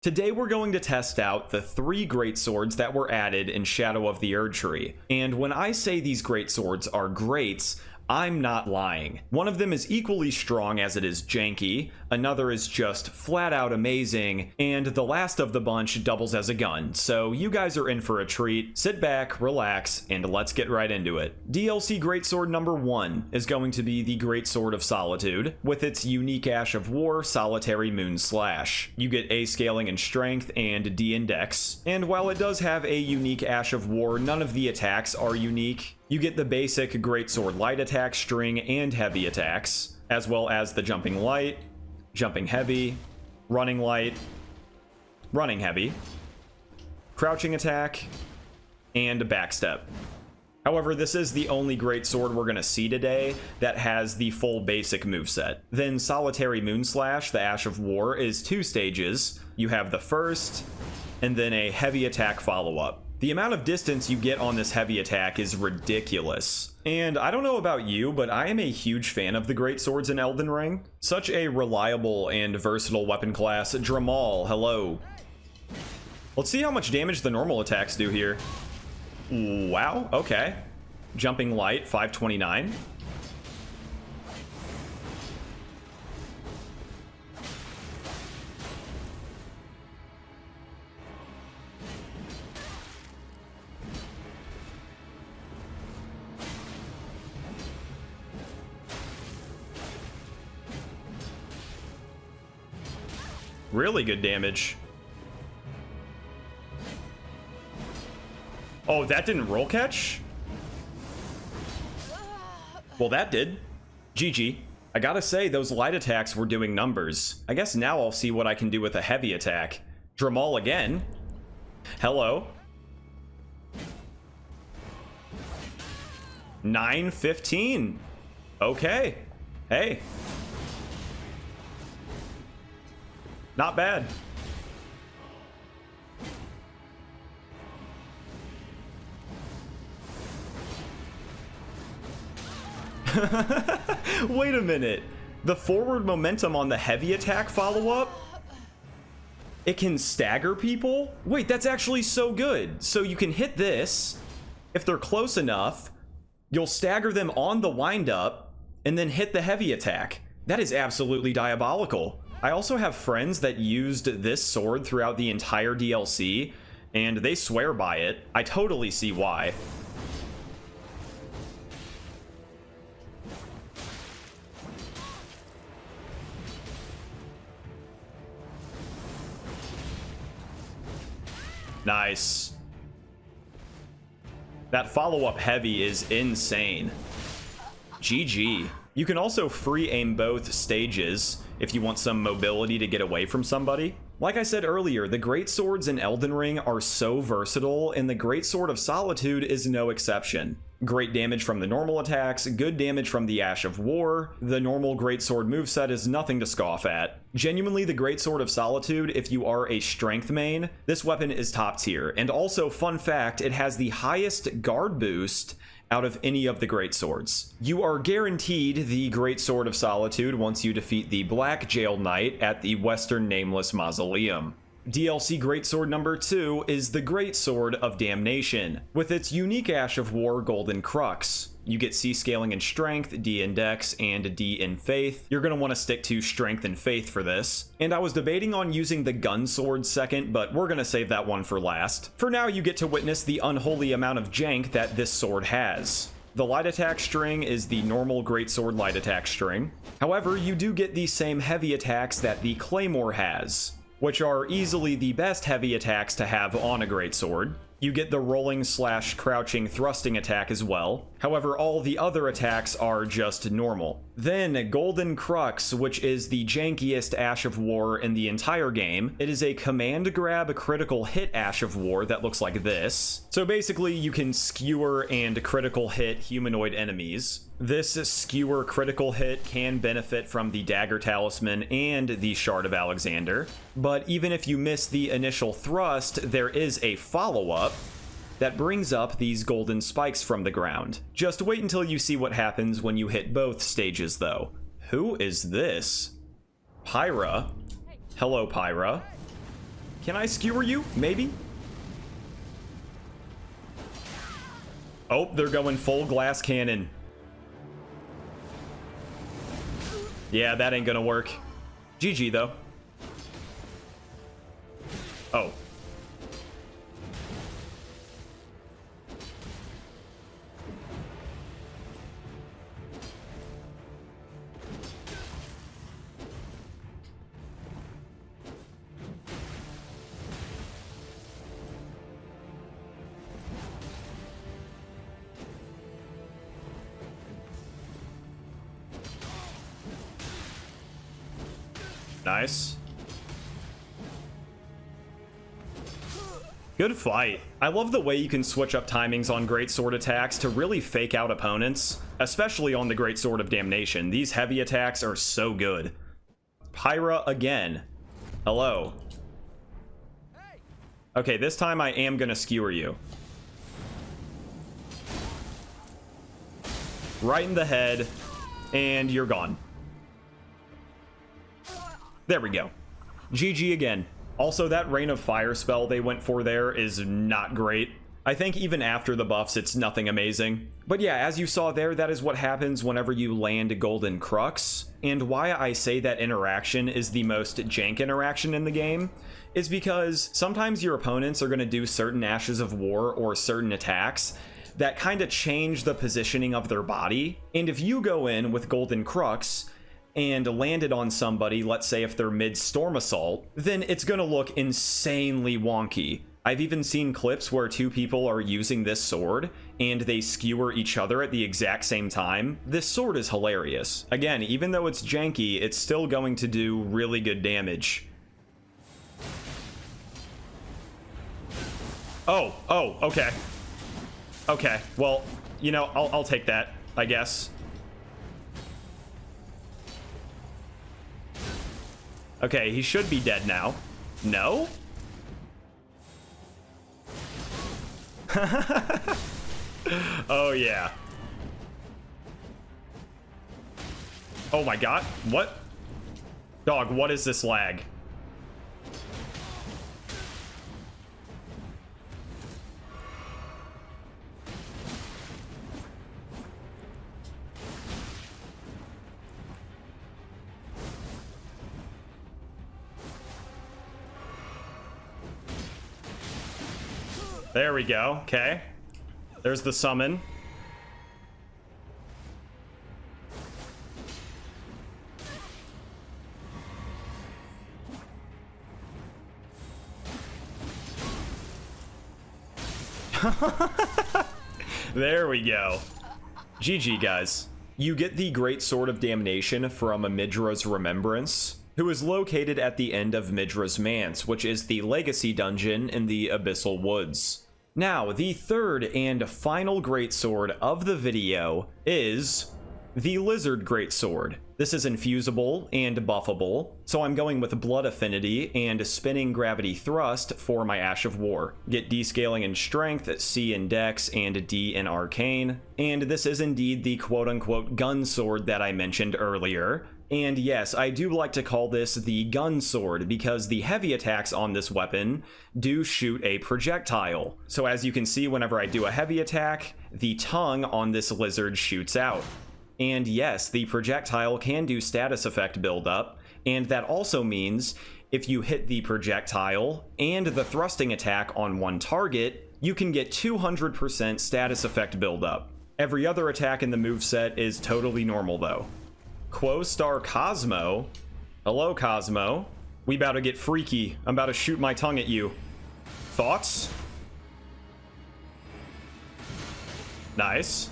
Today we're going to test out the 3 greatswords that were added in Shadow of the Erdtree. And when I say these greatswords are greats, I'm not lying. One of them is equally strong as it is janky, another is just flat out amazing, and the last of the bunch doubles as a gun. So you guys are in for a treat. Sit back, relax, and let's get right into it. DLC greatsword number 1 is going to be the Greatsword of Solitude, with its unique Ash of War Solitary Moon Slash. You get A scaling in strength and D in dex, and while it does have a unique Ash of War, none of the attacks are unique. You get the basic Greatsword light attack, string, and heavy attacks, as well as the jumping light, jumping heavy, running light, running heavy, crouching attack, and backstep. However, this is the only greatsword we're going to see today that has the full basic moveset. Then Solitary Moon Slash, the Ash of War, is 2 stages. You have the first, and then a heavy attack follow-up. The amount of distance you get on this heavy attack is ridiculous. And I don't know about you, but I am a huge fan of the greatswords in Elden Ring. Such a reliable and versatile weapon class. Dramal, hello. Let's see how much damage the normal attacks do here. Wow, okay. Jumping light, 529. Really good damage. Oh, that didn't roll catch? Well, that did. GG. I gotta say, those light attacks were doing numbers. I guess now I'll see what I can do with a heavy attack. Dramal again. Hello. 915. Okay. Hey. Not bad. Wait a minute. The forward momentum on the heavy attack follow-up? It can stagger people? Wait, that's actually so good. So you can hit this. If they're close enough, you'll stagger them on the wind-up and then hit the heavy attack. That is absolutely diabolical. I also have friends that used this sword throughout the entire DLC, and they swear by it. I totally see why. Nice. That follow-up heavy is insane. GG. You can also free aim both stages if you want some mobility to get away from somebody. Like I said earlier, the greatswords in Elden Ring are so versatile, and the Greatsword of Solitude is no exception. Great damage from the normal attacks, good damage from the Ash of War. The normal greatsword moveset is nothing to scoff at. Genuinely, the Greatsword of Solitude, if you are a strength main, this weapon is top tier. And also, fun fact, it has the highest guard boost out of any of the greatswords. You are guaranteed the Greatsword of Solitude once you defeat the Black Jailed Knight at the Western Nameless Mausoleum. DLC Greatsword number 2 is the Greatsword of Damnation, with its unique Ash of War Golden Crux. You get C scaling in Strength, D in Dex, and D in Faith. You're going to want to stick to Strength and Faith for this. And I was debating on using the Gun Sword second, but we're going to save that one for last. For now, you get to witness the unholy amount of jank that this sword has. The light attack string is the normal Greatsword light attack string. However, you do get the same heavy attacks that the Claymore has, which are easily the best heavy attacks to have on a greatsword. You get the rolling slash crouching thrusting attack as well. However, all the other attacks are just normal. Then Golden Crux, which is the jankiest Ash of War in the entire game. It is a command grab critical hit Ash of War that looks like this. So basically you can skewer and critical hit humanoid enemies. This skewer critical hit can benefit from the Dagger Talisman and the Shard of Alexander, but even if you miss the initial thrust, there is a follow-up that brings up these golden spikes from the ground. Just wait until you see what happens when you hit both stages, though. Who is this? Pyra. Hello, Pyra. Can I skewer you? Maybe? Oh, they're going full glass cannon. Yeah, that ain't gonna work. GG, though. Oh. Nice. Good fight. I love the way you can switch up timings on greatsword attacks to really fake out opponents, especially on the greatsword of damnation. These heavy attacks are so good. Pyra again. Hello. Okay, this time I am gonna skewer you. Right in the head, and you're gone. There we go. GG again. Also, that Rain of Fire spell they went for there is not great. I think even after the buffs, it's nothing amazing. But yeah, as you saw there, that is what happens whenever you land Golden Crux. And why I say that interaction is the most jank interaction in the game is because sometimes your opponents are going to do certain Ashes of War or certain attacks that kind of change the positioning of their body. And if you go in with Golden Crux and land it on somebody, let's say if they're mid Storm Assault, then it's gonna look insanely wonky. I've even seen clips where two people are using this sword and they skewer each other at the exact same time. This sword is hilarious. Again, even though it's janky, it's still going to do really good damage. Oh, okay. Okay, well, you know, I'll take that, I guess. Okay, he should be dead now. No? Oh, yeah. Oh my god. What? Dog, what is this lag? There we go. Okay. There's the summon. There we go. GG, guys. You get the Great Sword of Damnation from Midra's Remembrance, who is located at the end of Midra's Manse, which is the Legacy Dungeon in the Abyssal Woods. Now, the third and final greatsword of the video is the Lizard Greatsword. This is infusible and buffable, so I'm going with Blood Affinity and Spinning Gravity Thrust for my Ash of War. Get descaling in Strength, C in Dex, and D in Arcane. And this is indeed the quote-unquote gun sword that I mentioned earlier. And yes, I do like to call this the gun sword because the heavy attacks on this weapon do shoot a projectile. So as you can see, whenever I do a heavy attack, the tongue on this lizard shoots out. And yes, the projectile can do status effect buildup, and that also means if you hit the projectile and the thrusting attack on one target, you can get 200% status effect buildup. Every other attack in the moveset is totally normal though. Quo-Star Cosmo. Hello, Cosmo. We about to get freaky. I'm about to shoot my tongue at you. Thoughts? Nice.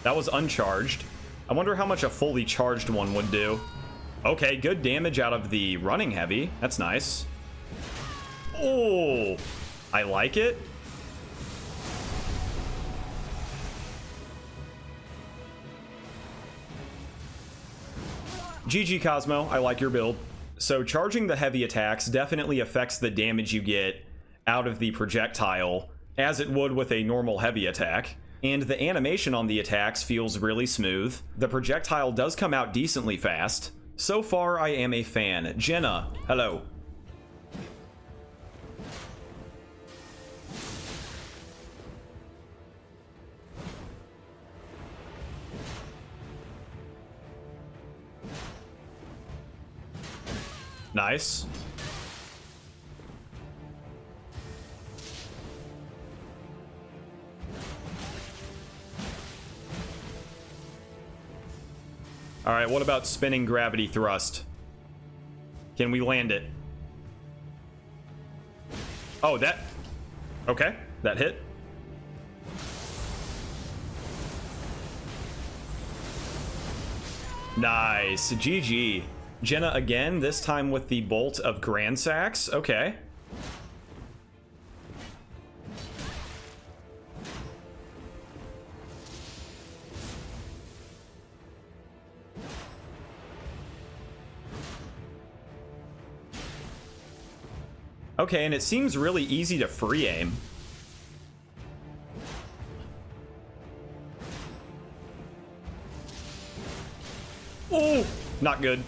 That was uncharged. I wonder how much a fully charged one would do. Okay, good damage out of the running heavy. That's nice. Oh, I like it. GG, Cosmo. I like your build. So charging the heavy attacks definitely affects the damage you get out of the projectile, as it would with a normal heavy attack. And the animation on the attacks feels really smooth. The projectile does come out decently fast. So far, I am a fan. Jenna, hello. Nice. All right, what about spinning gravity thrust? Can we land it? Oh, that... Okay, that hit. Nice, GG. Jenna again, this time with the bolt of Grand Sax. Okay. Okay, and it seems really easy to free aim. Oh, not good.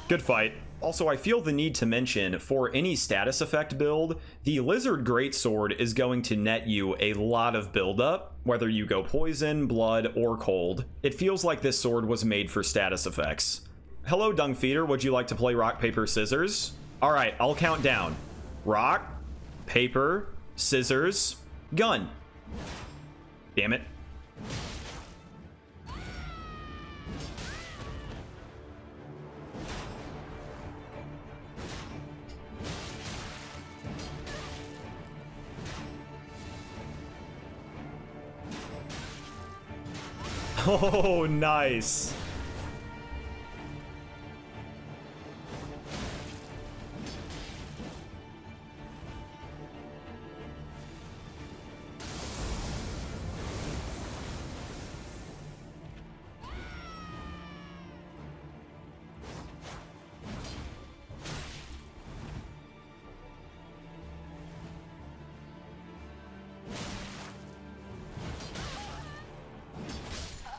Good fight. Also, I feel the need to mention, for any status effect build, the Lizard Greatsword is going to net you a lot of buildup, whether you go poison, blood, or cold. It feels like this sword was made for status effects. Hello, Dung Feeder, would you like to play rock, paper, scissors? Alright, I'll count down. Rock, paper, scissors, gun. Damn it. Oh, nice.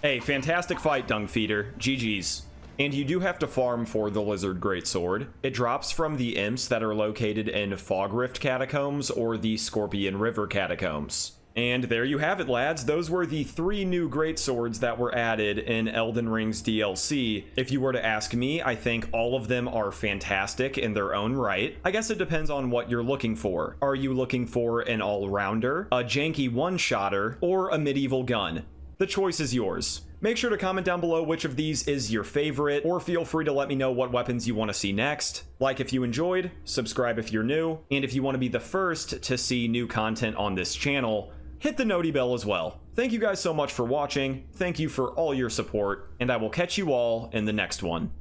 Hey, fantastic fight, Dung Feeder. GG's. And you do have to farm for the Lizard Greatsword. It drops from the imps that are located in Fog Rift Catacombs or the Scorpion River Catacombs. And there you have it, lads. Those were the 3 new greatswords that were added in Elden Ring's DLC. If you were to ask me, I think all of them are fantastic in their own right. I guess it depends on what you're looking for. Are you looking for an all-rounder, a janky one-shotter, or a medieval gun? The choice is yours. Make sure to comment down below which of these is your favorite, or feel free to let me know what weapons you want to see next. Like if you enjoyed, subscribe if you're new, and if you want to be the first to see new content on this channel, hit the noti bell as well. Thank you guys so much for watching, thank you for all your support, and I will catch you all in the next one.